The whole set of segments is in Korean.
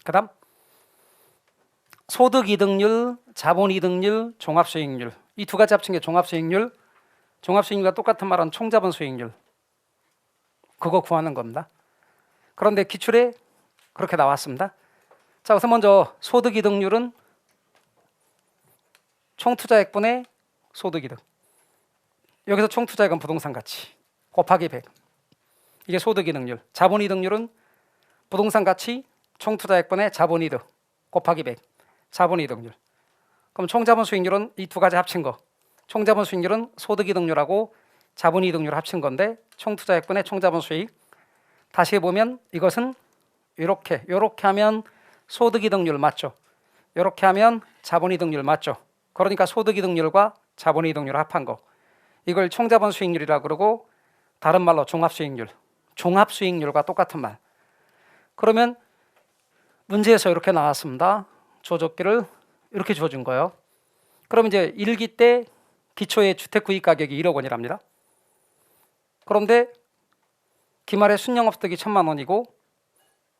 그 다음 소득이득률, 자본이득률, 종합수익률. 이 두 가지 합친 게 종합수익률. 종합수익률과 똑같은 말은 총자본수익률. 그거 구하는 겁니다. 그런데 기출에 그렇게 나왔습니다. 자, 우선 먼저 소득이득률은 총투자액분의 소득이득. 여기서 총투자액은 부동산 가치 곱하기 100. 이게 소득이득률. 자본이득률은 부동산 가치 총투자액분의 자본이득 곱하기 100. 자본이득률. 그럼 총자본수익률은 이 두 가지 합친 거. 총자본수익률은 소득이득률하고 자본이득률 합친 건데 총투자액분의 총자본수익. 다시 보면 이것은 이렇게 하면 소득이득률 맞죠? 이렇게 하면 자본이득률 맞죠? 그러니까 소득이득률과 자본이득률 합한 거. 이걸 총자본수익률이라 그러고 다른 말로 종합수익률. 종합수익률과 똑같은 말. 그러면 문제에서 이렇게 나왔습니다. 조적기를 이렇게 줘준 거예요. 그럼 이제 1기 때 기초의 주택 구입 가격이 1억 원이랍니다. 그런데 기말에 순영업소득이 1,000만 원이고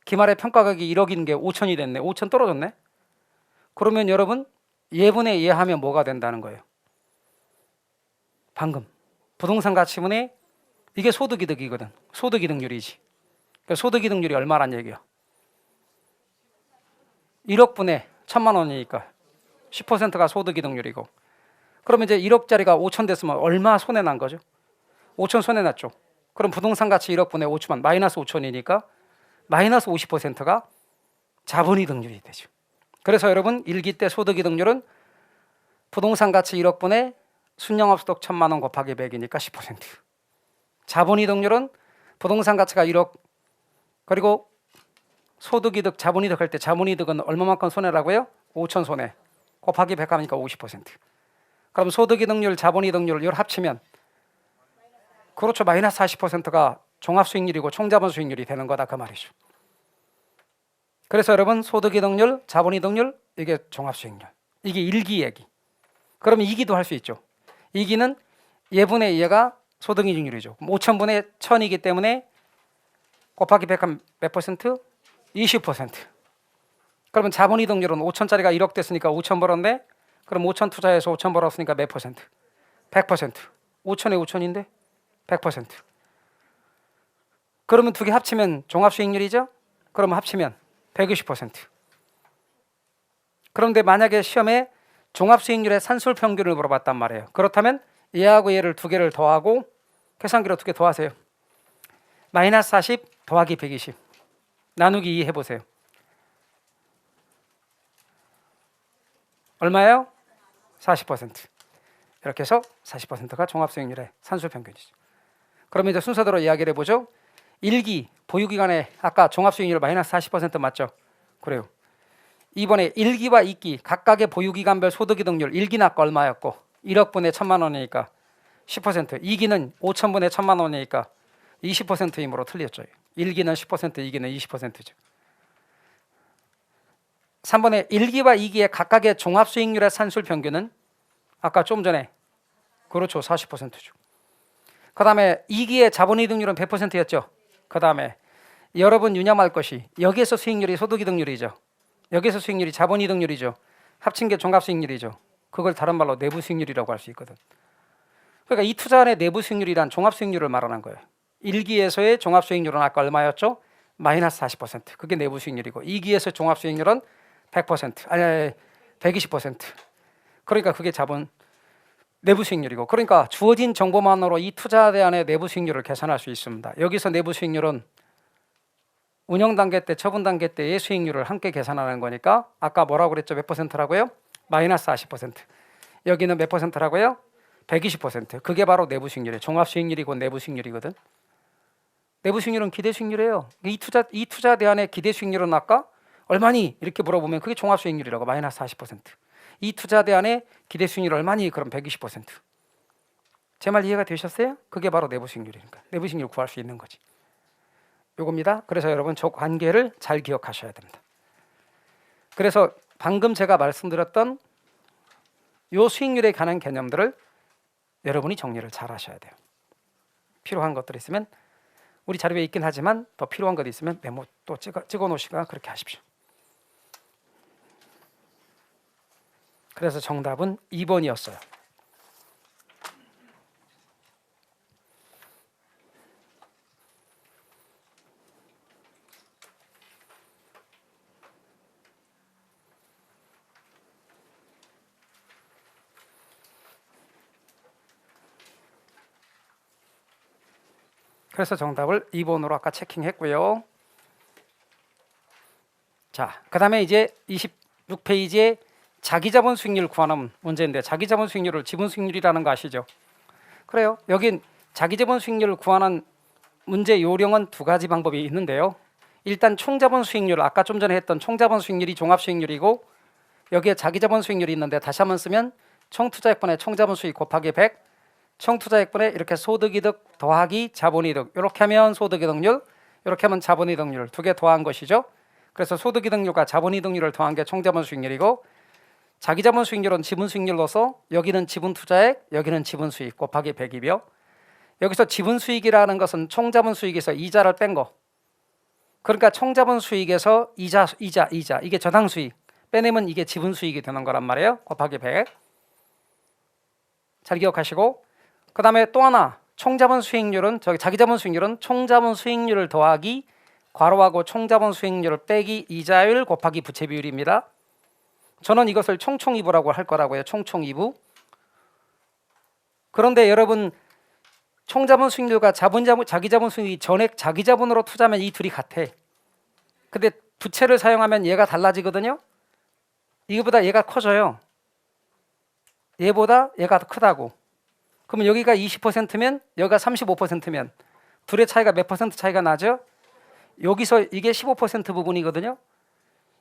기말에 평가가격이 1억인 게 5천이 됐네. 5천 떨어졌네. 그러면 여러분 예분에 예하면 뭐가 된다는 거예요? 방금 부동산 가치분의 이게 소득이득이거든. 소득이득률이지. 그러니까 소득이득률이 얼마란 얘기야? 1억 분의 1,000만 원이니까 10%가 소득이득률이고, 그러면 이제 1억짜리가 5천 됐으면 얼마 손해난 거죠? 5천 손해났죠. 그럼 부동산 가치 1억 분의 5천만 마이너스 5천이니까 마이너스 50%가 자본이득률이 되죠. 그래서 여러분 1기 때 소득이득률은 부동산 가치 1억 분의 순영업소득 1,000만 원 곱하기 100이니까 10%. 자본이득률은 부동산 가치가 1억 그리고 소득이득, 자본이득 할 때 자본이득은 얼마만큼 손해라고요? 5천 손해 곱하기 100 하니까 50%. 그럼 소득이득률, 자본이득률 이걸 합치면 그렇죠. 마이너스 40%가 종합수익률이고 총자본수익률이 되는 거다 그 말이죠. 그래서 여러분 소득이득률, 자본이득률 이게 종합수익률. 이게 1기 얘기. 그러면 2기도 할 수 있죠. 2기는 예분의 예가 소득이득률이죠. 5천분의 1,000이기 때문에 곱하기 100 하면 몇 퍼센트? 20%. 그러면 자본이득률은 5천짜리가 1억 됐으니까 5천 벌었네. 그럼 5천 투자해서 5천 벌었으니까 몇 퍼센트? 100%. 5천에 5천인데 100%. 그러면 두 개 합치면 종합수익률이죠. 그러면 합치면 120%. 그런데 만약에 시험에 종합수익률의 산술평균을 물어봤단 말이에요. 그렇다면 얘하고 얘를 두 개를 더하고 계산기로 두 개 더하세요. 마이너스 40 더하기 120 나누기 2 해보세요. 얼마예요? 40%. 이렇게 해서 40%가 종합수익률의 산술평균이죠. 그러면 이제 순서대로 이야기를 해보죠. 1기 보유기간에 아까 종합수익률 마이너스 40% 맞죠? 그래요. 이번에 1기와 2기 각각의 보유기간별 소득이득률 1기는 아까 얼마였고 1억 분의 1,000만 원이니까 10%, 2기는 5천 분의 1,000만 원이니까 20%이므로 틀렸죠. 1기는 10%, 2기는 20%죠. 3번에 1기와 2기의 각각의 종합수익률의 산술평균은 아까 좀 전에 그렇죠. 40%죠. 그 다음에 2기의 자본이득률은 100%였죠. 그 다음에 여러분 유념할 것이 여기에서 수익률이 소득이득률이죠. 여기에서 수익률이 자본이득률이죠. 합친 게 종합수익률이죠. 그걸 다른 말로 내부수익률이라고 할 수 있거든. 그러니까 이 투자 안의 내부수익률이란 종합수익률을 말하는 거예요. 1기에서의 종합수익률은 아까 얼마였죠? 마이너스 40%. 그게 내부수익률이고 2기에서 종합수익률은 100%. 아니 120%. 그러니까 그게 자본 내부수익률이고, 그러니까 주어진 정보만으로 이 투자 대안의 내부수익률을 계산할 수 있습니다. 여기서 내부수익률은 운영 단계 때, 처분 단계 때의 수익률을 함께 계산하는 거니까 아까 뭐라고 그랬죠? 몇 퍼센트라고요? 마이너스 40%. 여기는 몇 퍼센트라고요? 120%. 그게 바로 내부수익률이에요. 종합수익률이고 내부수익률이거든. 내부수익률은 기대수익률이에요. 이 투자 대안의 기대수익률은 아까 얼마니? 이렇게 물어보면 그게 종합수익률이라고. 마이너스 40%. 이 투자 대안의 기대수익률 얼마니? 그럼 120%. 제 말 이해가 되셨어요? 그게 바로 내부수익률이니까. 내부수익률 구할 수 있는 거지. 요겁니다. 그래서 여러분 저 관계를 잘 기억하셔야 됩니다. 그래서 방금 제가 말씀드렸던 요 수익률에 관한 개념들을 여러분이 정리를 잘 하셔야 돼요. 필요한 것들 있으면 우리 자료에 있긴 하지만 더 필요한 것 있으면 메모 또 찍어 놓으시거나 그렇게 하십시오. 그래서 정답은 2번이었어요. 그래서 정답을 2번으로 아까 체킹했고요. 자, 그 다음에 이제 26페이지에 자기자본 수익률 구하는 문제인데, 자기자본 수익률을 지분 수익률이라는 거 아시죠? 그래요. 여긴 자기자본 수익률을 구하는 문제 요령은 두 가지 방법이 있는데요. 일단 총자본 수익률, 아까 좀 전에 했던 총자본 수익률이 종합수익률이고, 여기에 자기자본 수익률이 있는데 다시 한번 쓰면 총투자액분의 총자본 수익 곱하기 100, 총투자액분의 이렇게 소득이득 더하기 자본이득, 이렇게 하면 소득이득률, 이렇게 하면 자본이득률 두 개 더한 것이죠. 그래서 소득이득률과 자본이득률을 더한 게 총자본 수익률이고, 자기자본 수익률은 지분 수익률로서 여기는 지분 투자액, 여기는 지분 수익 곱하기 100이며, 여기서 지분 수익이라는 것은 총자본 수익에서 이자를 뺀 거. 그러니까 총자본 수익에서 이자 이게 저당 수익 빼내면 이게 지분 수익이 되는 거란 말이에요. 곱하기 100. 잘 기억하시고, 그 다음에 또 하나 총자본 수익률은 자기자본 수익률은 총자본 수익률을 더하기 괄호하고 총자본 수익률을 빼기 이자율 곱하기 부채 비율입니다. 저는 이것을 총총이부라고 할 거라고요. 총총이부. 그런데 여러분, 총자본 수익률과 자기자본 수익이 전액 자기자본으로 투자하면 이 둘이 같아. 근데 부채를 사용하면 얘가 달라지거든요. 이거보다 얘가 커져요. 얘보다 얘가 더 크다고. 그러면 여기가 20%면 여기가 35%면 둘의 차이가 몇 퍼센트 차이가 나죠? 여기서 이게 15% 부분이거든요.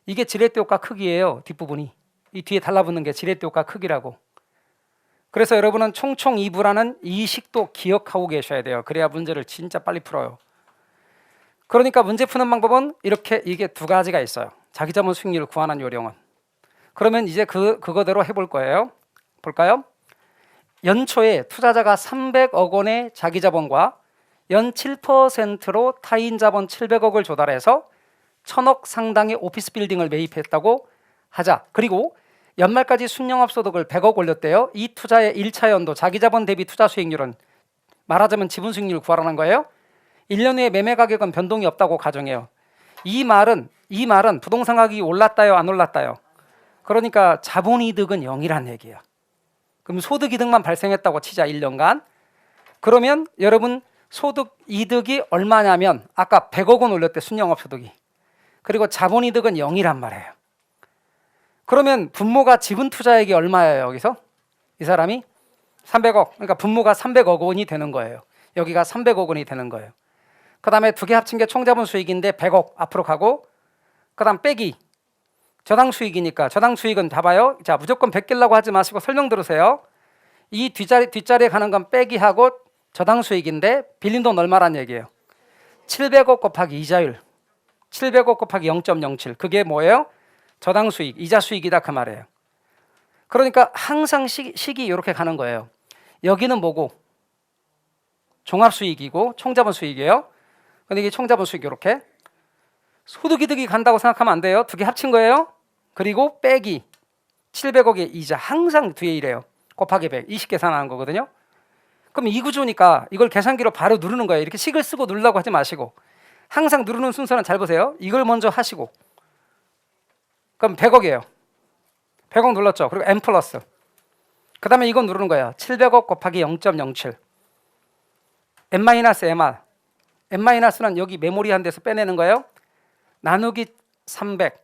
이게 지렛대 효과 크기예요. 뒷부분이. 이 뒤에 달라붙는 게 지렛대 효과 크기라고. 그래서 여러분은 총총이부라는 이 식도 기억하고 계셔야 돼요. 그래야 문제를 진짜 빨리 풀어요. 그러니까 문제 푸는 방법은 이렇게, 이게 두 가지가 있어요. 자기자본 수익률을 구하는 요령은. 그러면 이제 그거대로 해볼 거예요. 볼까요? 연초에 투자자가 300억 원의 자기자본과 연 7%로 타인 자본 700억을 조달해서 1000억 상당의 오피스 빌딩을 매입했다고 하자. 그리고 연말까지 순영업 소득을 100억 올렸대요. 이 투자의 1차 연도 자기자본 대비 투자 수익률은, 말하자면 지분 수익률을 구하라는 거예요. 1년 후에 매매 가격은 변동이 없다고 가정해요. 이 말은 부동산 가격이 올랐다요, 안 올랐다요? 그러니까 자본이득은 0이란 얘기예요. 그럼 소득이득만 발생했다고 치자, 1년간. 그러면 여러분 소득이득이 얼마냐면 아까 100억 원 올렸대, 순영업 소득이. 그리고 자본이득은 0이란 말이에요. 그러면 분모가 지분 투자액이 얼마예요? 여기서 이 사람이 300억, 그러니까 분모가 300억 원이 되는 거예요. 여기가 300억 원이 되는 거예요. 그 다음에 두 개 합친 게 총자본 수익인데 100억 앞으로 가고, 그 다음 빼기 저당 수익이니까, 저당 수익은 봐봐요. 자, 무조건 베끼려고 하지 마시고 설명 들으세요. 이 뒷자리에 가는 건 빼기하고 저당 수익인데 빌린 돈 얼마란 얘기예요? 700억 곱하기 이자율, 700억 곱하기 0.07, 그게 뭐예요? 저당 수익, 이자 수익이다 그 말이에요. 그러니까 항상 식이 이렇게 가는 거예요. 여기는 뭐고? 종합수익이고 총자본 수익이에요. 근데 이게 총자본 수익 이렇게. 소득이득이 간다고 생각하면 안 돼요. 두 개 합친 거예요. 그리고 빼기 700억의 이자, 항상 뒤에 이래요. 곱하기 100, 20 계산하는 거거든요. 그럼 이 구조니까 이걸 계산기로 바로 누르는 거예요. 이렇게 식을 쓰고 누르려고 하지 마시고, 항상 누르는 순서는 잘 보세요. 이걸 먼저 하시고, 그럼 100억이에요. 100억 눌렀죠. 그리고 M 플러스. 그 다음에 이건 누르는 거예요. 700억 곱하기 0.07. M-MR. M-는 여기 메모리 한 데서 빼내는 거예요. 나누기 300.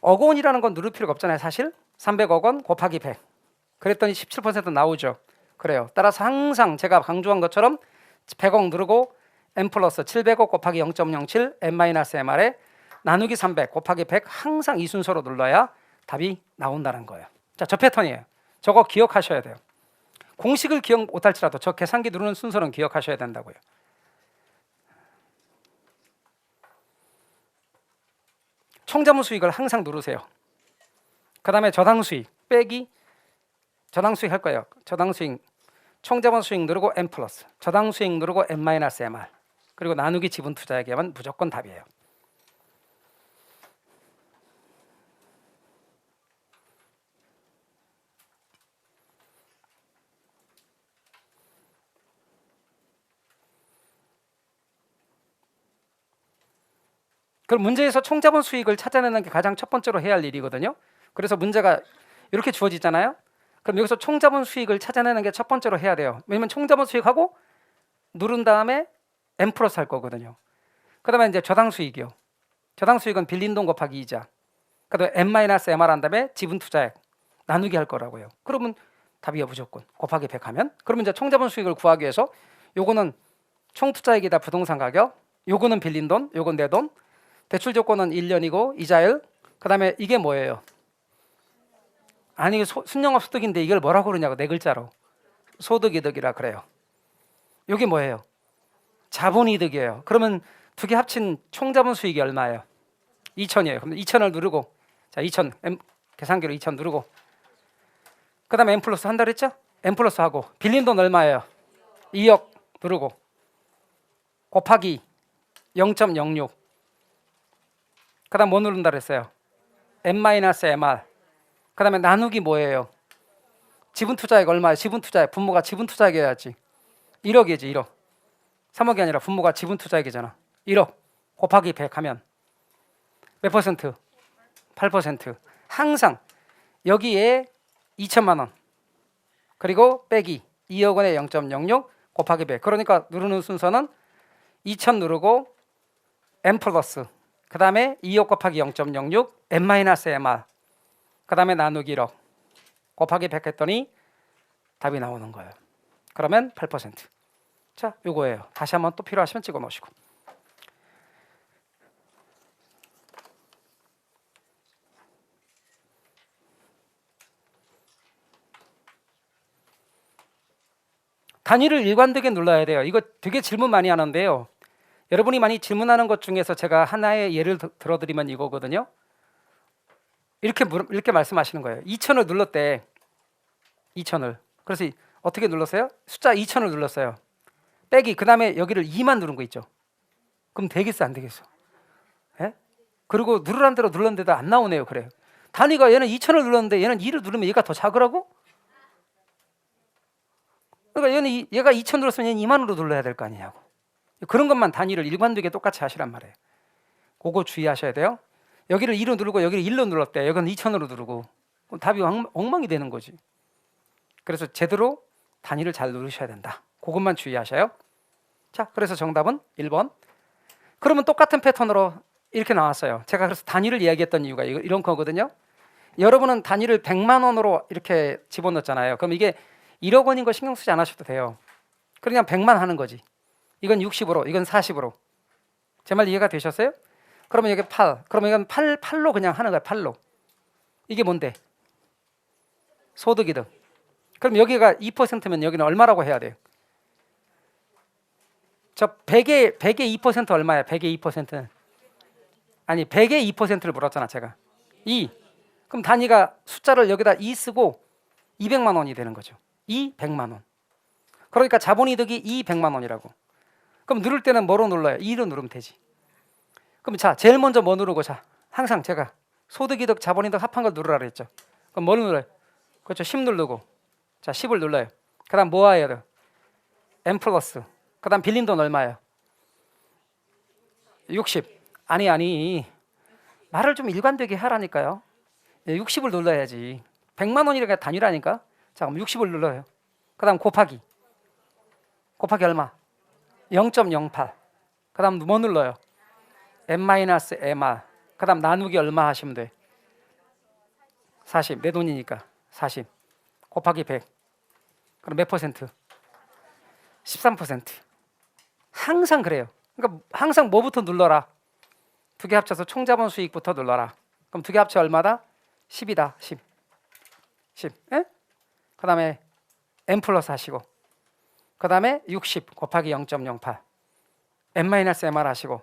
억 원이라는 건 누를 필요가 없잖아요. 사실 300억 원 곱하기 100. 그랬더니 17% 나오죠. 그래요. 따라서 항상 제가 강조한 것처럼 100억 누르고 M 플러스 700억 곱하기 0.07 M-MR에 나누기 300 곱하기 100, 항상 이 순서로 눌러야 답이 나온다는 거예요. 자, 저 패턴이에요. 저거 기억하셔야 돼요. 공식을 기억 못할지라도 저 계산기 누르는 순서는 기억하셔야 된다고요. 총자본 수익을 항상 누르세요. 그 다음에 저당 수익 빼기 저당 수익 할 거예요. 저당 수익, 총자본 수익 누르고 M 플러스, 저당 수익 누르고 M-MR, 그리고 나누기 지분 투자액이면 무조건 답이에요. 그럼 문제에서 총자본 수익을 찾아내는 게 가장 첫 번째로 해야 할 일이거든요. 그래서 문제가 이렇게 주어지잖아요. 그럼 여기서 총자본 수익을 찾아내는 게 첫 번째로 해야 돼요. 왜냐면 총자본 수익하고 누른 다음에 M 플러스 할 거거든요. 그 다음에 이제 저당 수익이요. 저당 수익은 빌린 돈 곱하기 이자. 그 다음에 M-MR 한 다음에 지분 투자액 나누기 할 거라고요. 그러면 답이요 무조건 곱하기 100 하면. 그러면 이제 총자본 수익을 구하기 위해서 요거는 총 투자액이다 부동산 가격, 요거는 빌린 돈, 요건 내 돈. 대출 조건은 1년이고 이자율. 그 다음에 이게 뭐예요? 아니 순영업 소득인데 이걸 뭐라고 그러냐고 네 글자로 소득이득이라 그래요. 이게 뭐예요? 자본이득이에요. 그러면 두 개 합친 총자본 수익이 얼마예요? 2천이에요. 그럼 2천을 누르고 자 2천 계산기로 2천 누르고 그 다음에 M 플러스 한다 그랬죠? M 플러스 하고 빌린 돈 얼마예요? 2억 누르고 곱하기 0.06 그 다음 뭐 누른다 그랬어요? M-MR 그 다음에 나누기 뭐예요? 지분 투자액 얼마예요? 지분 투자액 분모가 지분 투자액이어야지 1억이지 1억 3억이 아니라 분모가 지분 투자액이잖아 1억 곱하기 100 하면 몇 퍼센트? 8%. 항상 여기에 2천만 원 그리고 빼기 2억 원에 0.06 곱하기 100 그러니까 누르는 순서는 2천 누르고 M 플러스 그 다음에 2억 곱하기 0.06 M-MR 그 다음에 나누기 1억 곱하기 100 했더니 답이 나오는 거예요. 그러면 8%. 자, 요거예요. 다시 한번 또 필요하시면 찍어 놓으시고. 단위를 일관되게 눌러야 돼요. 이거 되게 질문 많이 하는데요. 여러분이 많이 질문하는 것 중에서 제가 하나의 예를 들어드리면 이거거든요. 이렇게 말씀하시는 거예요. 2천을 눌렀대. 2천을. 그래서 어떻게 눌렀어요? 숫자 2천을 눌렀어요. 빼기 그 다음에 여기를 2만 누른 거 있죠. 그럼 되겠어 안 되겠어? 예? 그리고 누르란 대로 눌렀는데도 안 나오네요. 그래요. 단위가 얘는 2천을 눌렀는데 얘는 2를 누르면 얘가 더 작으라고? 그러니까 얘가 2천 눌렀으면 얘는 2만으로 눌러야 될 거 아니냐고. 그런 것만 단위를 일관되게 똑같이 하시란 말이에요. 그거 주의하셔야 돼요. 여기를 2로 누르고 여기를 1로 눌렀대. 여기는 2천으로 누르고 그럼 답이 엉망이 되는 거지. 그래서 제대로 단위를 잘 누르셔야 된다. 그것만 주의하셔요. 자, 그래서 정답은 1번. 그러면 똑같은 패턴으로 이렇게 나왔어요. 제가 그래서 단위를 이야기했던 이유가 이런 거거든요. 여러분은 단위를 100만 원으로 이렇게 집어넣었잖아요. 그럼 이게 1억 원인 거 신경 쓰지 않으셔도 돼요. 그냥 100만 하는 거지. 이건 60으로, 이건 40으로. 제 말 이해가 되셨어요? 그러면 여기 8. 그러면 이건 8로 그냥 하는 거야. 8로. 이게 뭔데? 소득이득. 그럼 여기가 2%면 여기는 얼마라고 해야 돼요? 저 100의 2% 얼마야? 100의 2%는 아니 100의 2%를 물었잖아 제가 2. 그럼 단위가 숫자를 여기다 2 쓰고 200만 원이 되는 거죠. 200만 원. 그러니까 자본이득이 200만 원이라고. 그럼 누를 때는 뭐로 눌러요? 2로 누르면 되지. 그럼 자 제일 먼저 뭐 누르고 자 항상 제가 소득이득 자본이득 합한 걸 누르라 그랬죠. 그럼 뭘 눌러요? 그렇죠. 10 누르고 자 10을 눌러요. 그 다음 뭐 해야 돼요? M 플러스 그 다음 빌린 돈 얼마예요? 60. 아니 말을 좀 일관되게 하라니까요. 60을 눌러야지. 100만 원이라는 단위라니까. 자 그럼 60을 눌러요. 그 다음 곱하기 얼마? 0.08. 그 다음 뭐 눌러요? M-MR. 그 다음 나누기 얼마 하시면 돼? 40. 내 돈이니까 40 곱하기 100. 그럼 몇 퍼센트? 13%. 항상 그래요. 그러니까 항상 뭐부터 눌러라? 두 개 합쳐서 총자본 수익부터 눌러라. 그럼 두 개 합쳐 얼마다? 10이다. 10. 예? 그 다음에 M 플러스 하시고 그 다음에 60 곱하기 0.08 M-MR 하시고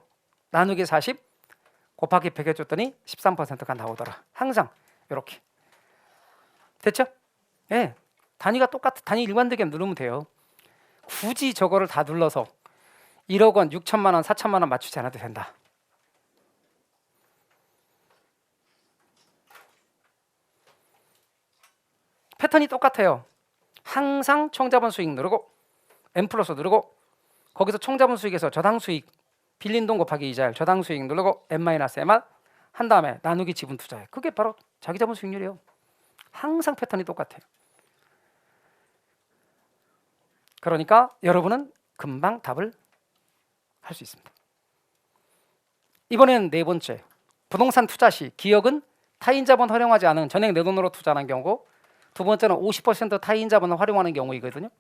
나누기 40 곱하기 100 해줬더니 13%가 나오더라. 항상 이렇게. 됐죠? 예. 단위가 똑같아. 단위 일관되게 누르면 돼요. 굳이 저거를 다 눌러서 1억 원, 6천만 원, 4천만 원 맞추지 않아도 된다. 패턴이 똑같아요. 항상 총자본 수익 누르고 M 플러스 누르고 거기서 총자본 수익에서 저당 수익 빌린 돈 곱하기 이자율 저당 수익 누르고 N-MR 한 다음에 나누기 지분 투자액. 그게 바로 자기 자본 수익률이에요. 항상 패턴이 똑같아요. 그러니까 여러분은 금방 답을 할 수 있습니다. 이번에는 네 번째, 부동산 투자 시 기억은 타인 자본 활용하지 않은 전액 내 돈으로 투자하는 경우고, 두 번째는 50% 타인 자본을 활용하는 경우이거든요.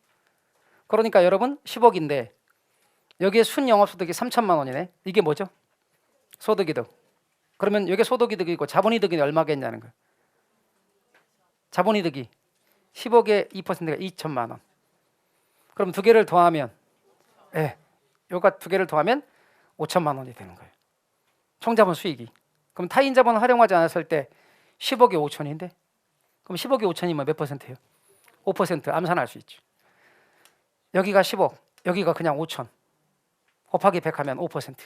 그러니까 여러분 10억인데 여기에 순영업소득이 3천만 원이네. 이게 뭐죠? 소득이득. 그러면 여기 소득이득이고 자본이득이 얼마겠냐는 거예요. 자본이득이 10억에 2%가 2천만 원. 그럼 두 개를 더하면, 요가 두 개를 더하면 5천만 원이 되는 거예요. 총자본 수익이. 그럼 타인 자본을 활용하지 않았을 때 10억에 5천인데, 그럼 10억에 5천이면 몇 퍼센트예요? 5%. 암산할 수 있죠. 여기가 10억, 여기가 그냥 5천. 곱하기 100 하면 5%.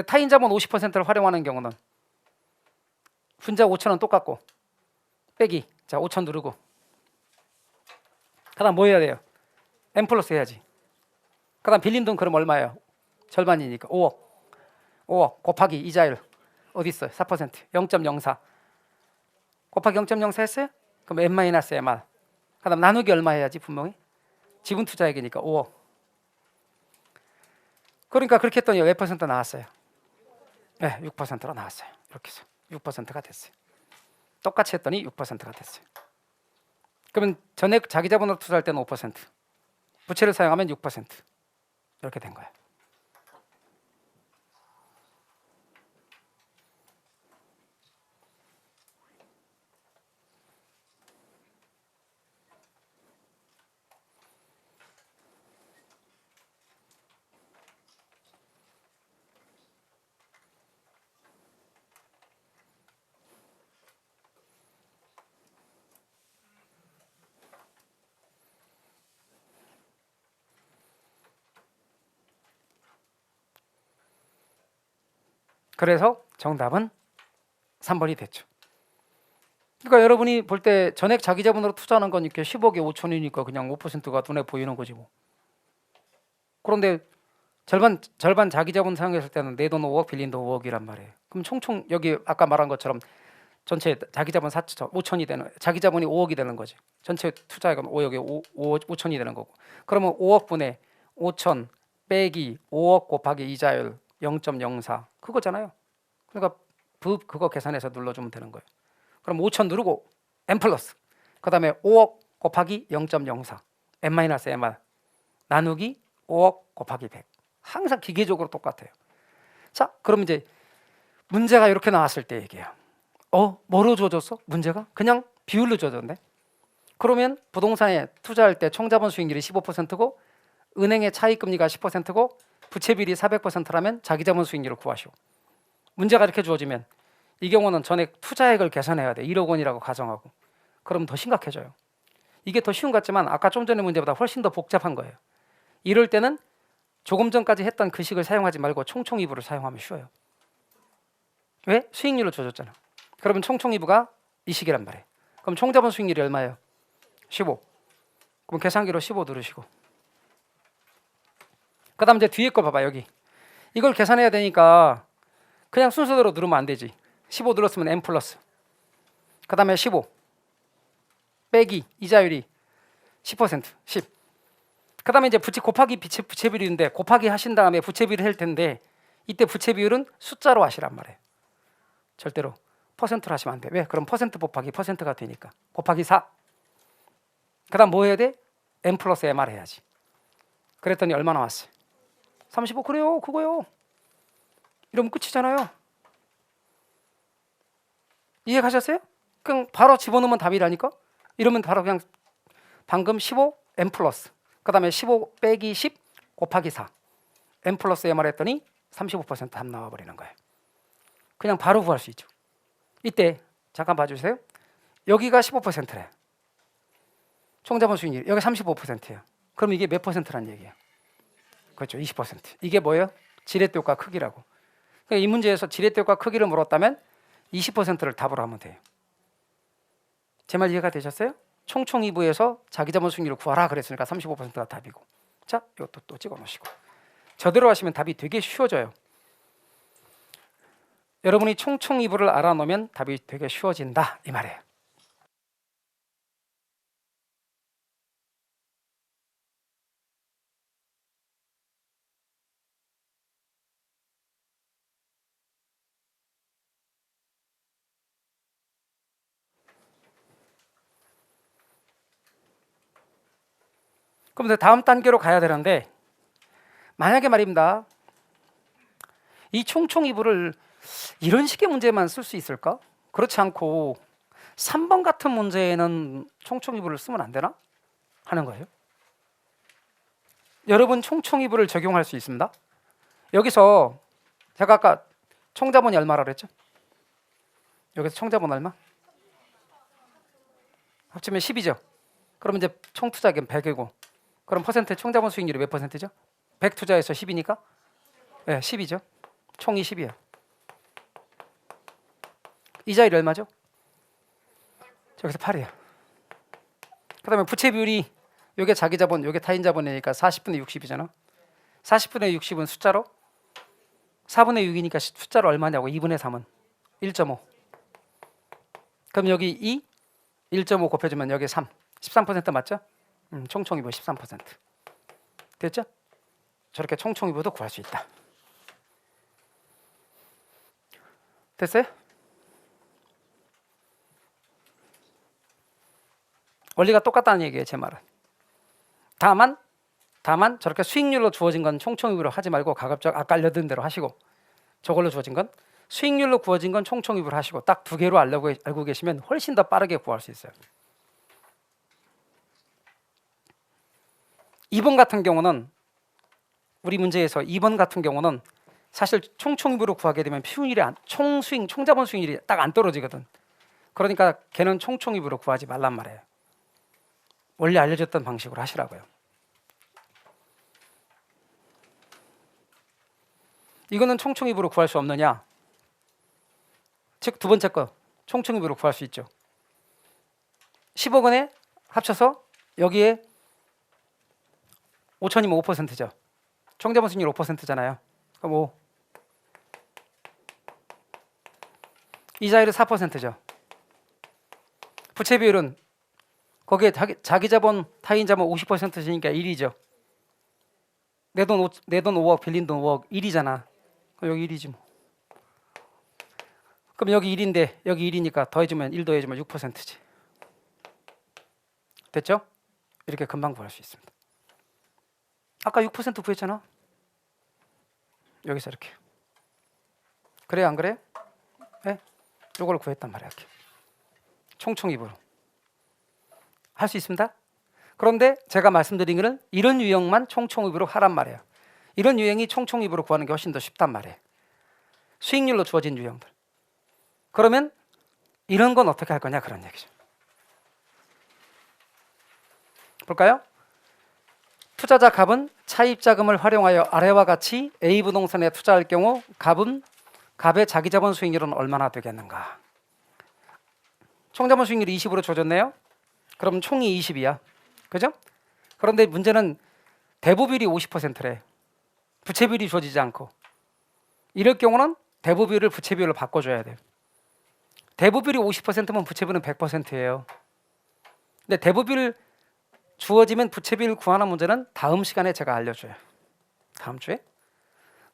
타인 자본 50%를 활용하는 경우는 분자 5천은 똑같고 빼기, 자 5천 누르고, 그 다음 뭐 해야 돼요? M 플러스 해야지. 그 다음 빌린 돈 그럼 얼마예요? 절반이니까 5억 곱하기 이자율 어디 있어요? 4%. 0.04 곱하기 0.04 했어요? 그럼 N-MR. 그 다음 나누기 얼마 해야지? 분명히 지분 투자액이니까 5억. 그러니까 그렇게 했더니 몇 퍼센트 나왔어요? 네, 6%로 나왔어요. 이렇게 해서 6%가 됐어요. 똑같이 했더니 6%가 됐어요. 그러면 전액 자기 자본으로 투자할 때는 5%, 부채를 사용하면 6%, 이렇게 된 거예요. 그래서 정답은 3번이 됐죠. 그러니까 여러분이 볼 때 전액 자기 자본으로 투자하는 건 이렇게 10억에 5천이니까 그냥 5%가 눈에 보이는 거지 뭐. 그런데 절반 자기 자본 사용했을 때는 내 돈 5억 빌린 돈 5억이란 말이에요. 그럼 총총 여기 아까 말한 것처럼 전체 자기 자본 5천이 되는, 자기 자본이 5억이 되는 거지. 전체 투자액은 5억에 5천이 되는 거고. 그러면 5억 분의 5천 빼기 5억 곱하기 이자율 0.04 그거잖아요. 그러니까 그거 계산해서 눌러주면 되는 거예요. 그럼 5천 누르고 M 플러스, 그 다음에 5억 곱하기 0.04 N-MR 나누기 5억 곱하기 100. 항상 기계적으로 똑같아요. 자, 그럼 이제 문제가 이렇게 나왔을 때 얘기해요. 뭐로 줘줬어? 문제가? 그냥 비율로 줘줬네. 그러면 부동산에 투자할 때 총자본 수익률이 15%고 은행의 차익금리가 10%고 부채비율이 400%라면 자기자본 수익률을 구하시오. 문제가 이렇게 주어지면 이 경우는 전액 투자액을 계산해야 돼. 1억 원이라고 가정하고. 그럼 더 심각해져요. 이게 더 쉬운 것 같지만 아까 좀 전의 문제보다 훨씬 더 복잡한 거예요. 이럴 때는 조금 전까지 했던 그 식을 사용하지 말고 총총이부를 사용하면 쉬워요. 왜? 수익률로 줘줬잖아. 그러면 총총이부가 이 식이란 말이에요. 그럼 총자본 수익률이 얼마예요? 15. 그럼 계산기로 15 누르시고, 그 다음 이제 뒤에 거 봐봐. 여기 이걸 계산해야 되니까 그냥 순서대로 누르면 안 되지. 15 눌렀으면 M 플러스, 그 다음에 15 빼기 이자율이 10%, 10. 그 다음에 이제 곱하기 부채 비율인데 곱하기 하신 다음에 부채 비율을 할 텐데 이때 부채 비율은 숫자로 하시란 말이에요. 절대로 퍼센트로 하시면 안 돼. 왜? 그럼 퍼센트 곱하기 퍼센트가 되니까. 곱하기 4. 그 다음 뭐 해야 돼? M 플러스 MR 해야지. 그랬더니 얼마 나왔어요? 35. 그래요, 그거요. 이러면 끝이잖아요. 이해가셨어요? 그냥 바로 집어넣으면 답이라니까. 이러면 바로 그냥 방금 15 M 플러스, 그 다음에 15 빼기 10 곱하기 4 M 플러스 MR 했더니 35% 답 나와버리는 거예요. 그냥 바로 구할 수 있죠. 이때 잠깐 봐주세요. 여기가 15%래. 총자본 수익률 여기 35%예요. 그럼 이게 몇 퍼센트란 얘기예요? 그렇죠, 20%. 이게 뭐예요? 지렛대 효과 크기라고. 그러니까 이 문제에서 지렛대 효과 크기를 물었다면 20%를 답으로 하면 돼요. 제 말 이해가 되셨어요? 총총이부에서 자기자본 수익률을 구하라 그랬으니까 35%가 답이고. 자, 이것도 또 찍어 놓으시고. 저대로 하시면 답이 되게 쉬워져요. 여러분이 총총이부를 알아놓으면 답이 되게 쉬워진다 이 말이에요. 그럼 이제 다음 단계로 가야 되는데, 만약에 말입니다, 이 총총이부를 이런 식의 문제만 쓸 수 있을까? 그렇지 않고 3번 같은 문제에는 총총이부를 쓰면 안 되나? 하는 거예요. 여러분 총총이부를 적용할 수 있습니다. 여기서 제가 아까 총자본이 얼마라 그랬죠? 여기서 총자본 얼마? 합치면 10이죠. 그러면 이제 총투자액은 100이고, 그럼 퍼센트 총자본 수익률이 몇 퍼센트죠? 100 투자해서 10이니까? 네, 10이죠. 총이 10이에요. 이자율이 얼마죠? 여기서 8이에요. 그 다음에 부채 비율이, 요게 자기 자본, 요게 타인 자본이니까 40분의 60이잖아. 40분의 60은 숫자로 4분의 6이니까 숫자로 얼마냐고. 2분의 3은 1.5. 그럼 여기 2, 1.5 곱해주면 여기 3, 13% 맞죠? 총총이부 13%. 됐죠? 저렇게 총총이부도 구할 수 있다. 됐어요? 원리가 똑같다는 얘기예요, 제 말은. 다만 저렇게 수익률로 주어진 건 총총이부로 하지 말고 가급적 아까 알려드린 대로 하시고, 저걸로 주어진 건 수익률로 구워진 건 총총이부로 하시고, 딱 두 개로 알고 계시면 훨씬 더 빠르게 구할 수 있어요. 2번 같은 경우는, 우리 문제에서 2번 같은 경우는 사실 총총이부로 구하게 되면 총자본 수익률이 딱 안 떨어지거든. 그러니까 걔는 총총이부로 구하지 말란 말이에요. 원래 알려줬던 방식으로 하시라고요. 이거는 총총이부로 구할 수 없느냐? 즉 두 번째 거 총총이부로 구할 수 있죠. 10억 원에 합쳐서 여기에 5천이면 5%죠. 총자본 수익률 5%잖아요. 그럼 5. 이자율은 4%죠. 부채 비율은 거기에 자기 자본, 타인 자본 50%니까 1이죠. 내 돈 5억, 빌린 돈 5억, 1이잖아. 그럼 여기 1이지 뭐. 그럼 여기 1인데 여기 1이니까 더해주면 1 더해주면 6%지. 됐죠? 이렇게 금방 구할 수 있습니다. 아까 6% 구했잖아. 여기서 이렇게. 그래 안 그래? 네? 이걸 구했단 말이야. 이렇게. 총총이부로 할 수 있습니다. 그런데 제가 말씀드린 거는 이런 유형만 총총이부로 하란 말이에요. 이런 유형이 총총이부로 구하는 게 훨씬 더 쉽단 말이에요. 수익률로 주어진 유형들. 그러면 이런 건 어떻게 할 거냐 그런 얘기죠. 볼까요? 투자자 갑은 차입자금을 활용하여 아래와 같이 A 부동산에 투자할 경우 갑의 자기자본 수익률은 얼마나 되겠는가? 총자본 수익률이 20으로 주어졌네요. 그럼 총이 20이야. 그죠? 그런데 문제는 대부비율이 50%래. 부채비율이 주어지지 않고. 이럴 경우는 대부비율을 부채비율로 바꿔줘야 돼요. 대부비율이 50%면 부채비율은 100%예요. 근데 대부비율 주어지면 부채비율 구하는 문제는 다음 시간에 제가 알려줘요. 다음 주에.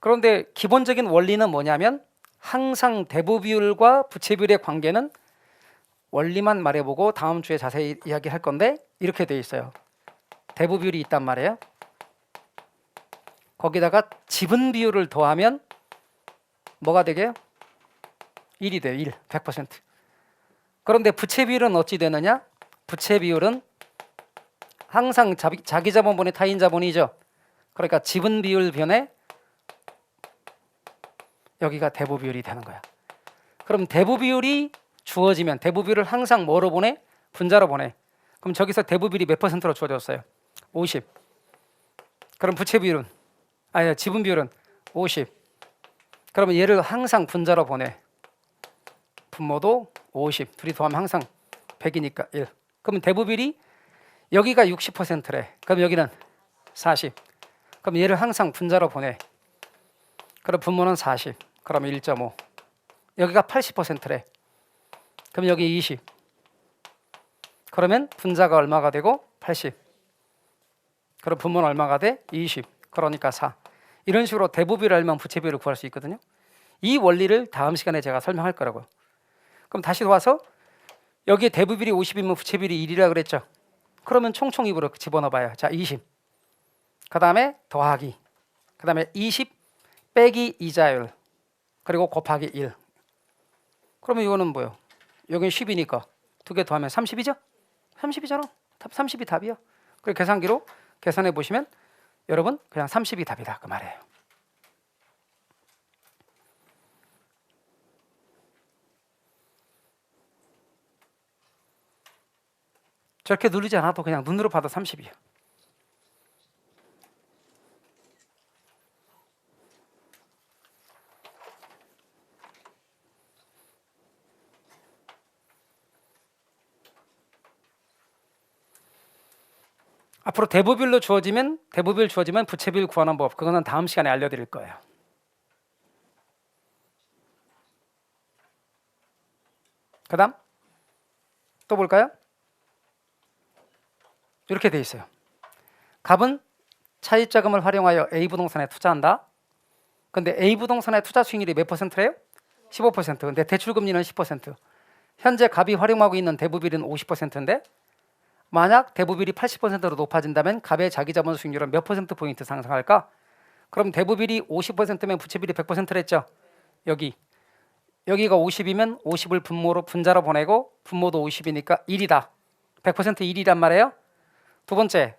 그런데 기본적인 원리는 뭐냐면 항상 대부비율과 부채비율의 관계는 원리만 말해보고 다음 주에 자세히 이야기할 건데 이렇게 돼 있어요. 대부비율이 있단 말이에요. 거기다가 지분 비율을 더하면 뭐가 되게요? 1이 돼요. 1, 100%. 그런데 부채 비율은 어찌 되느냐? 부채 비율은 항상 자기 자본분의 타인 자본이죠. 그러니까 지분 비율 변에 여기가 대부 비율이 되는 거야. 그럼 대부 비율이 주어지면 대부 비율을 항상 뭐로 보내? 분자로 보내. 그럼 저기서 대부 비율이 몇 %로 주어졌어요? 50. 그럼 부채 비율은 지분 비율은 50. 그러면 얘를 항상 분자로 보내. 분모도 50. 둘이 더하면 항상 100이니까 1. 그러면 대부 비율이 여기가 60%래. 그럼 여기는 40. 그럼 얘를 항상 분자로 보내. 그럼 분모는 40. 그럼 1.5. 여기가 80%래. 그럼 여기 20. 그러면 분자가 얼마가 되고 80. 그럼 분모는 얼마가 돼? 20. 그러니까 4. 이런 식으로 대부비를 알면 부채비를 구할 수 있거든요. 이 원리를 다음 시간에 제가 설명할 거라고요. 그럼 다시 돌아와서 여기에 대부비리 50이면 부채비리 1이라 그랬죠. 그러면 총총입으로 집어넣어봐요. 자, 20. 그 다음에 더하기. 그 다음에 20 빼기 이자율. 그리고 곱하기 1. 그러면 이거는 뭐예요? 여기는 10이니까 두 개 더하면 30이죠? 30이잖아. 30이 답이요. 그리고 계산기로 계산해 보시면 여러분 그냥 30이 답이다 그 말이에요. 저렇게 누르지 않아도 그냥 눈으로 봐도 30이에요. 앞으로 대부비율로 주어지면 부채비율 구하는 법, 그거는 다음 시간에 알려드릴 거예요. 그 다음 또 볼까요? 이렇게 돼 있어요. 갑은 차입자금을 활용하여 A 부동산에 투자한다. 근데 A 부동산의 투자 수익률이 몇 퍼센트래요? 15%. 근데 대출금리는 10%. 현재 갑이 활용하고 있는 대부비율은 50%인데 만약 대부비율이 80%로 높아진다면 갑의 자기자본 수익률은 몇 퍼센트 포인트 상승할까? 그럼 대부비율이 50%면 부채비율이 100%랬죠. 여기가 50이면 50을 분모로 분자로 보내고 분모도 50이니까 1이다. 100% 1이란 말이에요. 두 번째,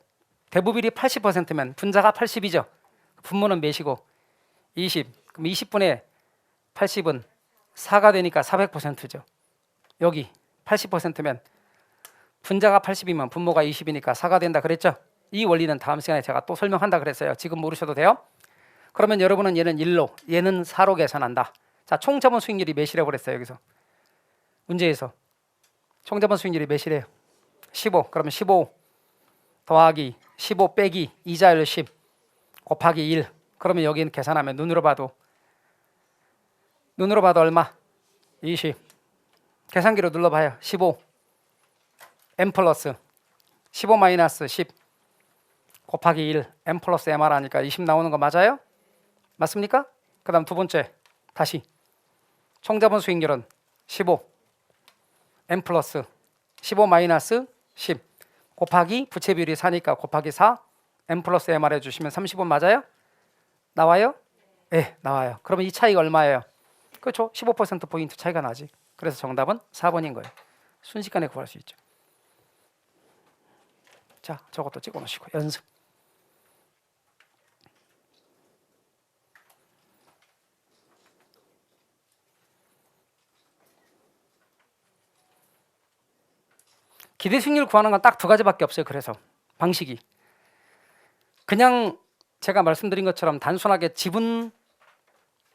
대부비율이 80%면 분자가 80이죠. 분모는 몇이고 20. 그럼 20분의 80은 4가 되니까 400%죠. 여기 80%면 분자가 80이면 분모가 20이니까 4가 된다 그랬죠. 이 원리는 다음 시간에 제가 또 설명한다 그랬어요. 지금 모르셔도 돼요. 그러면 여러분은 얘는 1로, 얘는 4로 계산한다. 자, 총자본 수익률이 몇이라고 그랬어요. 여기서 문제에서 총자본 수익률이 몇이래요? 15. 그러면 15 더하기 15 빼기 이자율 10 곱하기 1. 그러면 여기는 계산하면 눈으로 봐도 얼마? 20. 계산기로 눌러봐요. 15 M 플러스 15 마이너스 10 곱하기 1 M 플러스 MR 하니까 20 나오는 거 맞아요? 맞습니까? 그 다음 두 번째 다시 총자본 수익률은 15 M 플러스 15 마이너스 10 곱하기 부채비율이 4니까 곱하기 4 M 플러스 MR 해주시면 30원 맞아요? 나와요? 네, 나와요. 그러면 이 차이가 얼마예요? 그렇죠? 15%포인트 차이가 나지. 그래서 정답은 4번인 거예요. 순식간에 구할 수 있죠. 자, 저것도 찍어 놓으시고 연습. 기대 수익률 구하는 건 딱 두 가지밖에 없어요. 그래서 방식이 그냥 제가 말씀드린 것처럼 단순하게 지분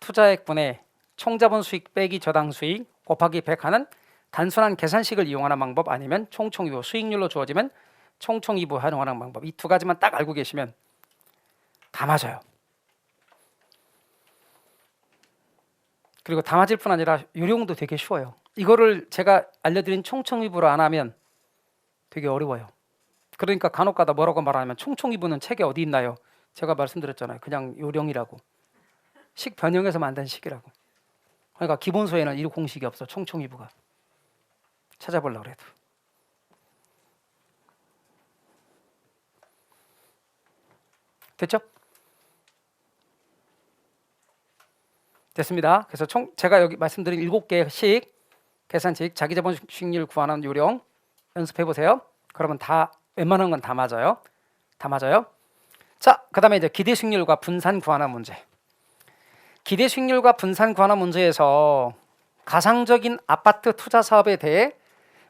투자액분의 총자본 수익 빼기 저당 수익 곱하기 100 하는 단순한 계산식을 이용하는 방법, 아니면 총총이부 수익률로 주어지면 총총이부 활용하는 방법, 이 두 가지만 딱 알고 계시면 다 맞아요. 그리고 다 맞을 뿐 아니라 요령도 되게 쉬워요. 이거를 제가 알려드린 총총이부로 안 하면 되게 어려워요. 그러니까 간혹가다 뭐라고 말하면 총총이부는 책에 어디 있나요? 제가 말씀드렸잖아요. 그냥 요령이라고. 식 변형해서 만든 식이라고. 그러니까 기본서에는 이 공식이 없어. 총총이부가. 찾아보려고 그래도. 됐죠? 됐습니다. 그래서 제가 여기 말씀드린 7개의 계산식 자기자본 수익률 구하는 요령 연습해 보세요. 그러면 다 웬만한 건 다 맞아요. 다 맞아요. 자, 그다음에 이제 기대 수익률과 분산 구하는 문제. 기대 수익률과 분산 구하는 문제에서 가상적인 아파트 투자 사업에 대해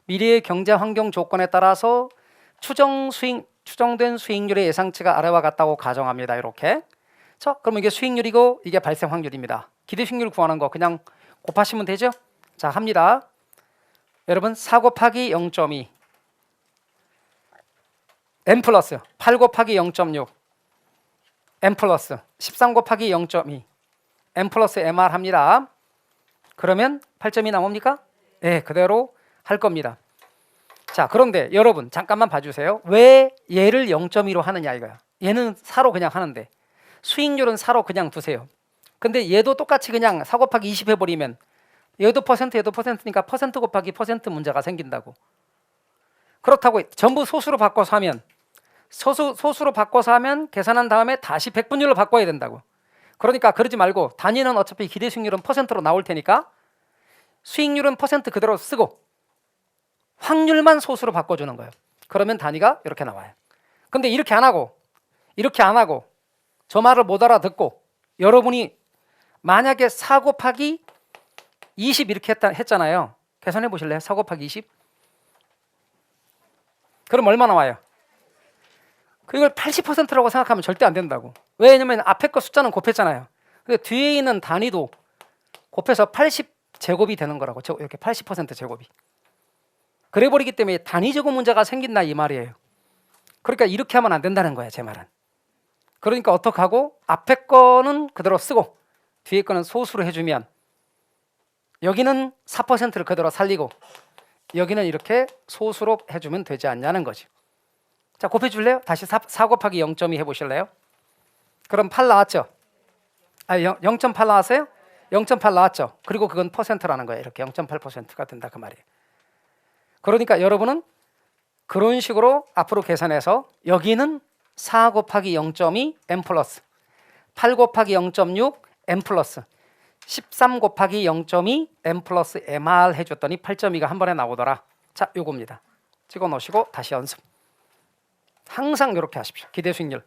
미래의 경제 환경 조건에 따라서 추정된 수익률의 예상치가 아래와 같다고 가정합니다. 이렇게. 자, 그러면 이게 수익률이고 이게 발생 확률입니다. 기대 수익률 구하는 거 그냥 곱하시면 되죠? 자, 합니다. 여러분 4 곱하기 0.2 n 플러스 8 곱하기 0.6 M 플러스 13 곱하기 0.2 M 플러스 MR 합니다. 그러면 8점이 나옵니까? 네, 그대로 할 겁니다. 자, 그런데 여러분 잠깐만 봐주세요. 왜 얘를 0.2로 하느냐 이거야. 얘는 4로 그냥 하는데 수익률은 4로 그냥 두세요. 근데 얘도 똑같이 그냥 4 곱하기 20 해버리면 얘도 퍼센트 얘도 퍼센트니까 퍼센트 곱하기 퍼센트 문제가 생긴다고. 그렇다고 전부 소수로 바꿔서 하면 소수로 바꿔서 하면 계산한 다음에 다시 100분율로 바꿔야 된다고. 그러니까 그러지 말고 단위는 어차피 기대 수익률은 퍼센트로 나올 테니까 수익률은 퍼센트 그대로 쓰고 확률만 소수로 바꿔주는 거예요. 그러면 단위가 이렇게 나와요. 근데 이렇게 안 하고 저 말을 못 알아듣고 여러분이 만약에 4 곱하기 20 이렇게 했잖아요. 계산해 보실래요? 4 곱하기 20 그럼 얼마 나와요? 이걸 80%라고 생각하면 절대 안 된다고. 왜냐면 앞에 거 숫자는 곱했잖아요. 근데 뒤에 있는 단위도 곱해서 80 제곱이 되는 거라고. 이렇게 80% 제곱이. 그래 버리기 때문에 단위 제곱 문제가 생긴다 이 말이에요. 그러니까 이렇게 하면 안 된다는 거야, 제 말은. 그러니까 어떡하고 앞에 거는 그대로 쓰고 뒤에 거는 소수로 해주면 여기는 4%를 그대로 살리고 여기는 이렇게 소수로 해주면 되지 않냐는 거지. 자, 곱해줄래요? 다시 4 곱하기 0.2 해보실래요? 그럼 8 나왔죠? 0.8 나왔어요? 0.8 나왔죠? 그리고 그건 퍼센트라는 거예요. 이렇게 0.8%가 된다 그 말이에요. 그러니까 여러분은 그런 식으로 앞으로 계산해서 여기는 4 곱하기 0.2 M 플러스 8 곱하기 0.6 M 플러스 13 곱하기 0.2 M 플러스 MR 해줬더니 8.2가 한 번에 나오더라. 자, 요겁니다. 찍어 놓으시고 다시 연습. 항상 이렇게 하십시오. 기대 수익률.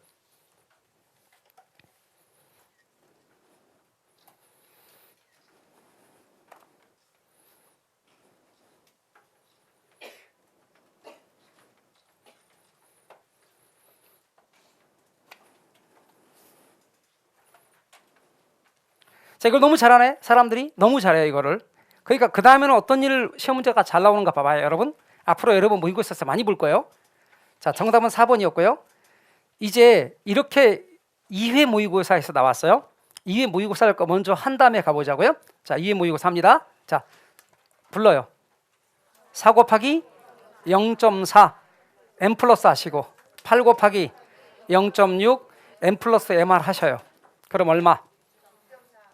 자, 이걸 너무 잘하네. 사람들이 너무 잘해요 이거를. 그러니까 그 다음에는 어떤 일 시험 문제가 잘 나오는가 봐봐요 여러분. 앞으로 여러분 모의고사에서 많이 볼 거예요. 자, 정답은 4번이었고요. 이제 이렇게 2회 모의고사에서 나왔어요. 2회 모의고사를 먼저 한 다음에 가보자고요. 자, 2회 모의고사 합니다. 자, 불러요. 4 곱하기 0.4 M 플러스 하시고 8 곱하기 0.6 M 플러스 MR 하셔요. 그럼 얼마?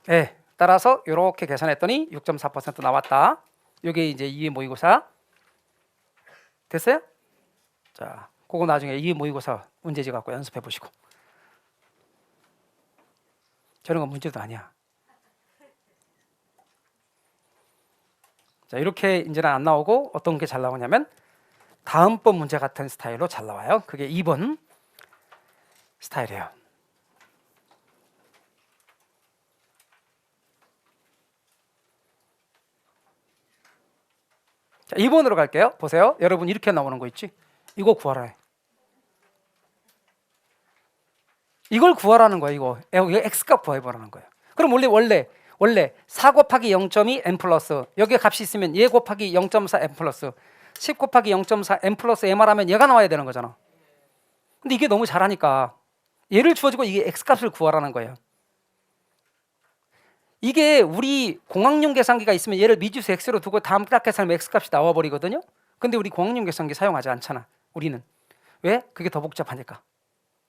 네, 따라서 이렇게 계산했더니 6.4% 나왔다. 이게 이제 2회 모의고사 됐어요? 자, 그거 나중에 2회 모의고사 문제지 갖고 연습해 보시고. 저런 건 문제도 아니야. 자, 이렇게 이제는 안 나오고 어떤 게 잘 나오냐면 다음번 문제 같은 스타일로 잘 나와요. 그게 2번 스타일이에요. 자, 2번으로 갈게요. 보세요. 여러분 이렇게 나오는 거 있지? 이거 구하라 해. 이걸 구하라는 거야. 이거 X값 구해보라는 거예요. 그럼 원래 4 곱하기 0.2 M 플러스 여기에 값이 있으면 얘 곱하기 0.4 M 플러스 10 곱하기 0.4 M 플러스 MR 하면 얘가 나와야 되는 거잖아. 근데 이게 너무 잘하니까 얘를 주어지고 이게 X값을 구하라는 거예요. 이게 우리 공학용 계산기가 있으면 얘를 미지수 X로 두고 다음 딱 계산하면 X값이 나와버리거든요. 근데 우리 공학용 계산기 사용하지 않잖아. 우리는. 왜? 그게 더 복잡하니까.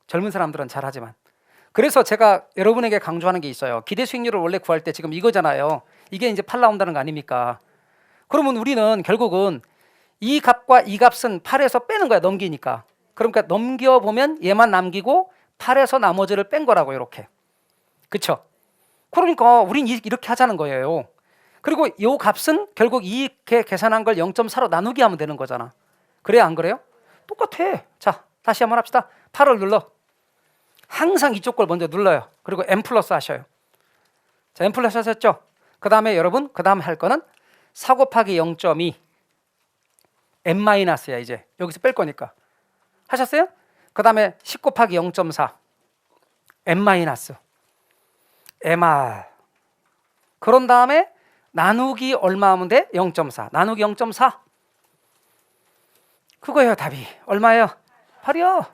젊은 사람들은 잘하지만. 그래서 제가 여러분에게 강조하는 게 있어요. 기대 수익률을 원래 구할 때 지금 이거잖아요. 이게 이제 8 나온다는 거 아닙니까? 그러면 우리는 결국은 이 값과 이 값은 8에서 빼는 거야. 넘기니까. 그러니까 넘겨보면 얘만 남기고 8에서 나머지를 뺀 거라고 이렇게. 그쵸? 그러니까 우린 이렇게 하자는 거예요. 그리고 이 값은 결국 이렇게 계산한 걸 0.4로 나누기 하면 되는 거잖아. 그래야 안 그래요? 똑같아. 자, 다시 한번 합시다. 8을 눌러. 항상 이쪽 걸 먼저 눌러요. 그리고 M 플러스 하셔요. 자, M 플러스 하셨죠? 그 다음에 여러분 그 다음에 할 거는 4 곱하기 0.2 M 마이너스야. 이제 여기서 뺄 거니까 하셨어요? 그 다음에 10 곱하기 0.4 M 마이너스 MR. 그런 다음에 나누기 얼마 하면 돼? 0.4 나누기 0.4 그거예요. 답이 얼마예요? 8이요.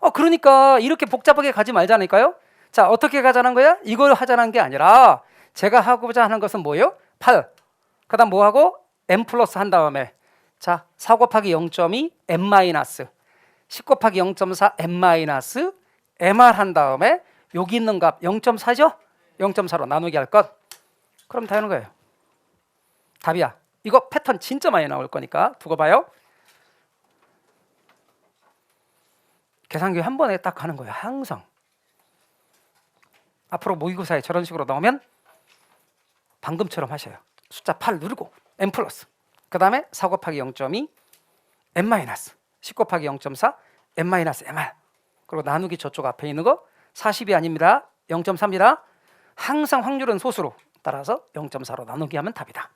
그러니까 이렇게 복잡하게 가지 말자니까요. 자, 어떻게 가자는 거야? 이걸 하자는 게 아니라 제가 하고자 하는 것은 뭐예요? 8. 그 다음 뭐하고? m 플러스 한 다음에 자, 4 곱하기 0.2 m 마이너스 10 곱하기 0.4 m 마이너스 mr 한 다음에 여기 있는 값 0.4죠? 0.4로 나누기 할 것. 그럼 다 하는 거예요. 답이야. 이거 패턴 진짜 많이 나올 거니까 두고 봐요. 계산기 한 번에 딱 하는 거예요. 항상. 앞으로 모의고사에 저런 식으로 나오면 방금처럼 하셔요. 숫자 8 누르고 m 플러스 그 다음에 4 곱하기 0.2 m 마이너스 10 곱하기 0.4 m 마이너스 mr 그리고 나누기 저쪽 앞에 있는 거 40이 아닙니다. 0.3이라 항상 확률은 소수로 따라서 0.4로 나누기 하면 답이다.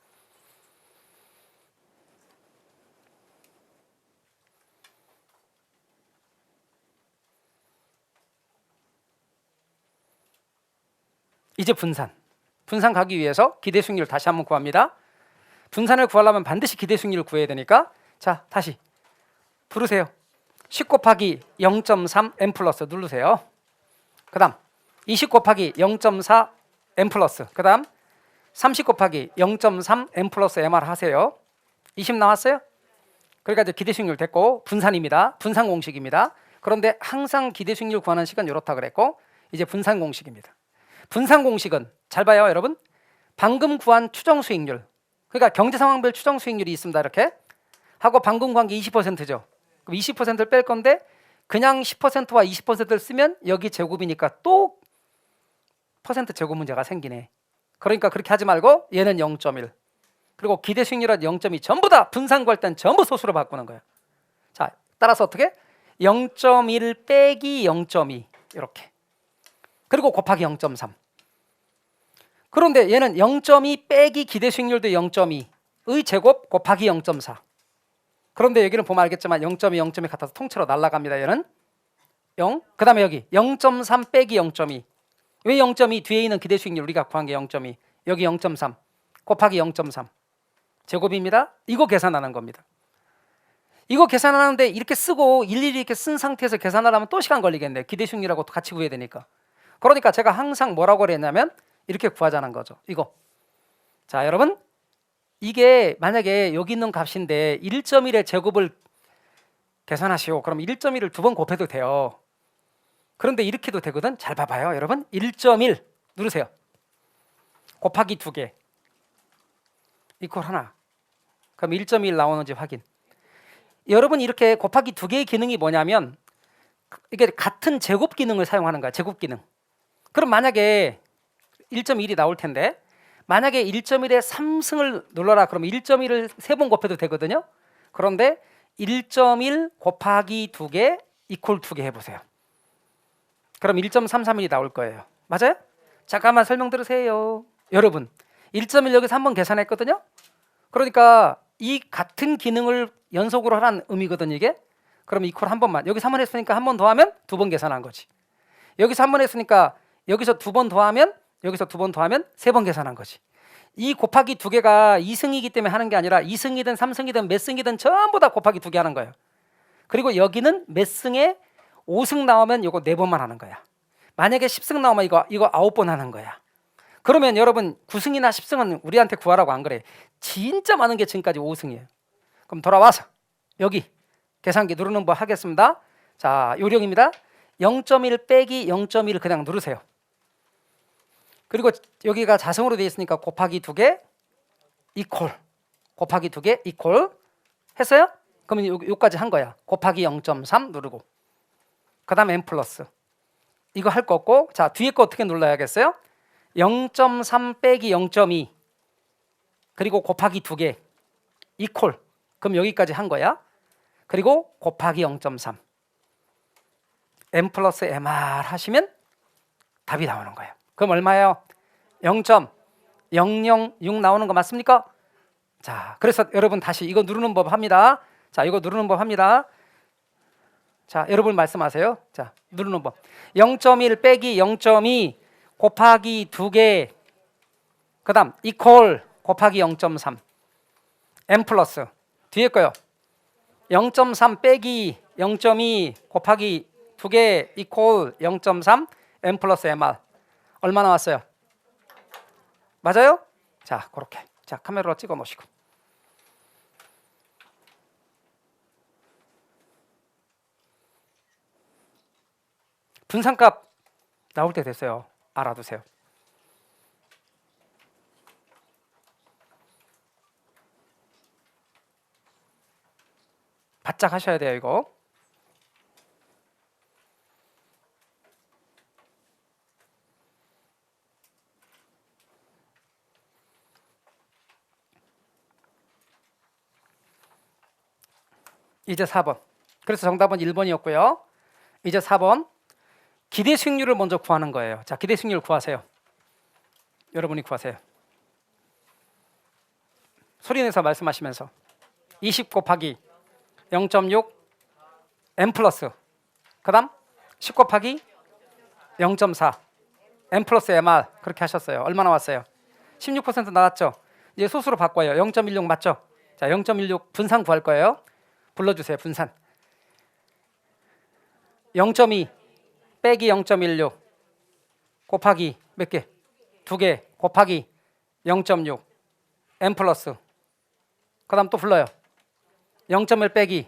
이제 분산 가기 위해서 기대 수익률 다시 한번 구합니다. 분산을 구하려면 반드시 기대 수익률을 구해야 되니까 자 다시 부르세요. 10 곱하기 0.3 m 플러스 누르세요. 그 다음 20 곱하기 0.4 m 플러스 그 다음 30 곱하기 0.3 m 플러스 mr 하세요. 20 나왔어요? 그러니까 이제 기대 수익률 됐고 분산입니다. 분산 공식입니다. 그런데 항상 기대 수익률 구하는 식은 이렇다 그랬고 이제 분산 공식입니다. 분산 공식은 잘 봐요 여러분. 방금 구한 추정 수익률 그러니까 경제 상황별 추정 수익률이 있습니다. 이렇게 하고 방금 구한 게 20%죠. 그럼 20%를 뺄 건데 그냥 10%와 20%를 쓰면 여기 제곱이니까 또 퍼센트 제곱 문제가 생기네. 그러니까 그렇게 하지 말고 얘는 0.1 그리고 기대 수익률은 0.2 전부 다 분산 구할 땐 전부 소수로 바꾸는 거예요. 자 따라서 어떻게? 0.1 빼기 0.2 이렇게 그리고 곱하기 0.3 그런데 얘는 0.2 빼기 기대 수익률도 0.2의 제곱 곱하기 0.4 그런데 여기는 보면 알겠지만 0.2, 0.2 같아서 통째로 날아갑니다. 얘는 0 그 다음에 여기 0.3 빼기 0.2 왜 0.2 뒤에 있는 기대 수익률 우리가 구한 게 0.2 여기 0.3 곱하기 0.3 제곱입니다. 이거 계산하는 겁니다. 이거 계산하는데 이렇게 쓰고 일일이 이렇게 쓴 상태에서 계산을 하면 또 시간 걸리겠네. 기대 수익률하고 같이 구해야 되니까. 그러니까 제가 항상 뭐라고 그랬냐면 이렇게 구하자는 거죠. 이거. 자 여러분 이게 만약에 여기 있는 값인데 1.1의 제곱을 계산하시오. 그럼 1.1을 두 번 곱해도 돼요. 그런데 이렇게도 되거든. 잘 봐봐요 여러분. 1.1 누르세요. 곱하기 2개 이퀄 하나. 그럼 1.1 나오는지 확인. 여러분 이렇게 곱하기 2개의 기능이 뭐냐면 이게 같은 제곱 기능을 사용하는 거야. 제곱 기능. 그럼 만약에 1.1이 나올 텐데 만약에 1.1에 3승을 눌러라 그러면 1.1을 3번 곱해도 되거든요. 그런데 1.1 곱하기 2개 이퀄 2개 해보세요. 그럼 1.331이 나올 거예요. 맞아요? 잠깐만 설명 들으세요. 여러분 1.1 여기서 한번 계산했거든요. 그러니까 이 같은 기능을 연속으로 하라는 의미거든요. 이게. 그럼 이퀄 한 번만 여기서 한 번 했으니까 한 번 더하면 2번 계산한 거지. 여기서 한 번 했으니까 여기서 2번 더하면 여기서 2번 더하면 3번 계산한 거지. 이 곱하기 2개가 2승이기 때문에 하는 게 아니라 2승이든 3승이든 몇 승이든 전부 다 곱하기 2개 하는 거예요. 그리고 여기는 몇 승에 5승 나오면 이거 4번만 하는 거야. 만약에 10승 나오면 이거 9번 하는 거야. 그러면 여러분 9승이나 10승은 우리한테 구하라고 안 그래. 진짜 많은 게 지금까지 5승이에요. 그럼 돌아와서 여기 계산기 누르는 법 하겠습니다. 자 요령입니다. 0.1 빼기 0.1을 그냥 누르세요. 그리고 여기가 자성으로 되어 있으니까 곱하기 2개 이퀄 곱하기 2개 이퀄 했어요? 그러면 여기까지 한 거야. 곱하기 0.3 누르고 그 다음에 m 플러스 이거 할 거 없고 자 뒤에 거 어떻게 눌러야겠어요? 0.3 빼기 0.2 그리고 곱하기 2개 이퀄 그럼 여기까지 한 거야. 그리고 곱하기 0.3 m 플러스 mr 하시면 답이 나오는 거예요. 그럼 얼마예요? 0.006 나오는 거 맞습니까? 자, 그래서 여러분 다시 이거 누르는 법 합니다. 자, 이거 누르는 법 합니다. 자, 여러분 말씀하세요. 자, 누르는 법. 0.1 빼기 0.2 곱하기 2개 그 다음 이퀄 곱하기 0.3 m 플러스 뒤에 거요. 0.3 빼기 0.2 곱하기 두 개 이퀄 0.3 n 플러스 mr 얼마 나왔어요? 맞아요? 자, 그렇게. 자, 카메라로 찍어 놓으시고. 분산값 나올 때 됐어요. 알아두세요. 바짝 하셔야 돼요, 이거. 이제 4번. 그래서 정답은 1번이었고요. 이제 4번. 기대 수익률을 먼저 구하는 거예요. 자, 기대 수익률 구하세요. 여러분이 구하세요. 소리 내서 말씀하시면서 20 곱하기 0.6 n 플러스 그 다음 10 곱하기 0.4 n 플러스 mr 그렇게 하셨어요. 얼마 나왔어요? 16% 나왔죠? 이제 소수로 바꿔요. 0.16 맞죠? 자, 0.16 분산 구할 거예요. 불러주세요. 분산 0.2 빼기 0.16 곱하기 몇 개? 두 개 곱하기 0.6 n 플러스 그 다음 또 불러요. 0.1 빼기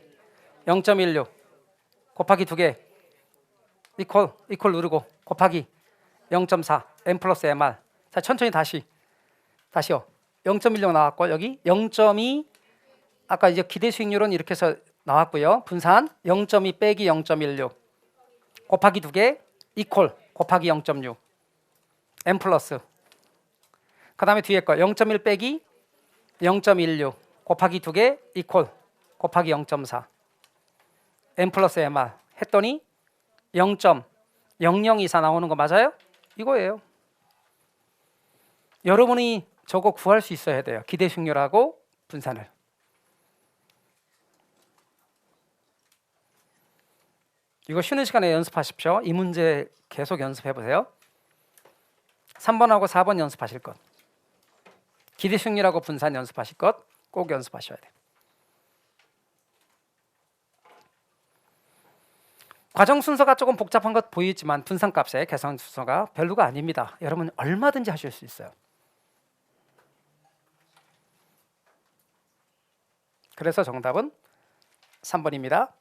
0.16 곱하기 두 개 이퀄 누르고 곱하기 0.4 n 플러스 mr. 자, 천천히 다시요. 0.16 나왔고 여기 0.2 아까 이제 기대 수익률은 이렇게 해서 나왔고요. 분산 0.2 빼기 0.16 곱하기 두 개 이퀄 곱하기 0.6 n 플러스 그 다음에 뒤에 거 0.1 빼기 0.16 곱하기 두 개 이퀄 곱하기 0.4 n 플러스 mr 했더니 0.0024 나오는 거 맞아요? 이거예요. 여러분이 저거 구할 수 있어야 돼요. 기대 수익률하고 분산을. 이거 쉬는 시간에 연습하십시오. 이 문제 계속 연습해 보세요. 3번하고 4번 연습하실 것. 기대 수익률하고 분산 연습하실 것 꼭 연습하셔야 돼요. 과정 순서가 조금 복잡한 것 보이지만 분산값의 계산 순서가 별로가 아닙니다. 여러분 얼마든지 하실 수 있어요. 그래서 정답은 3번입니다.